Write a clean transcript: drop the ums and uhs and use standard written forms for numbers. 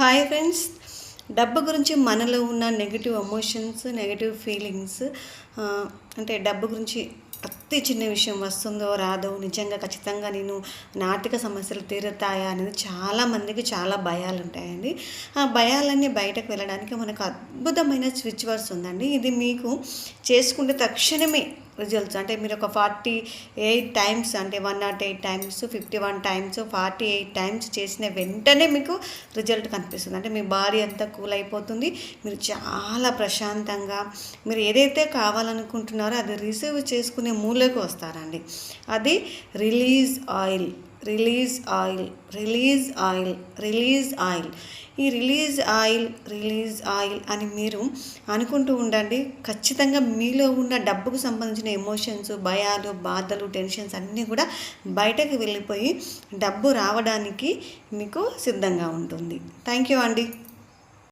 Hi friends, డబ్బు గురించి మనలో ఉన్న నెగిటివ్ ఎమోషన్స్, నెగిటివ్ ఫీలింగ్స్, అంటే డబ్బు గురించి అతి చిన్న విషయం వస్తుందో రాదో, నిజంగా ఖచ్చితంగా నా ఆర్థిక సమస్యలు తీరుతాయా అనేది చాలామందికి చాలా భయాలు ఉంటాయండి. ఆ భయాలన్నీ బయటకు వెళ్ళడానికి మనకు అద్భుతమైన స్విచ్ వర్డ్స్ ఉందండి. ఇది మీకు చేసుకుంటే తక్షణమే రిజల్ట్స్, అంటే మీరు ఒక 48 టైమ్స్, అంటే 108 టైమ్స్, 51 టైమ్స్, 48 టైమ్స్ చేసిన వెంటనే మీకు రిజల్ట్ కనిపిస్తుంది. అంటే మీ బాడీ అంతా కూల్ అయిపోతుంది. మీరు చాలా ప్రశాంతంగా మీరు ఏదైతే కావాలనుకుంటున్నారో అది రిసీవ్ చేసుకునే మూలకు వస్తారండి. అది release oil, release oil, release oil, release oil. ఈ రిలీజ్ ఆయిల్, రిలీజ్ ఆయిల్ అని మీరు అనుకుంటూ ఉండండి. ఖచ్చితంగా మీలో ఉన్న డబ్బుకు సంబంధించిన ఎమోషన్స్, భయాలు, బాధలు, టెన్షన్స్ అన్నీ కూడా బయటకు వెళ్ళిపోయి డబ్బు రావడానికి మీకు సిద్ధంగా ఉంటుంది. థ్యాంక్ యూ అండి.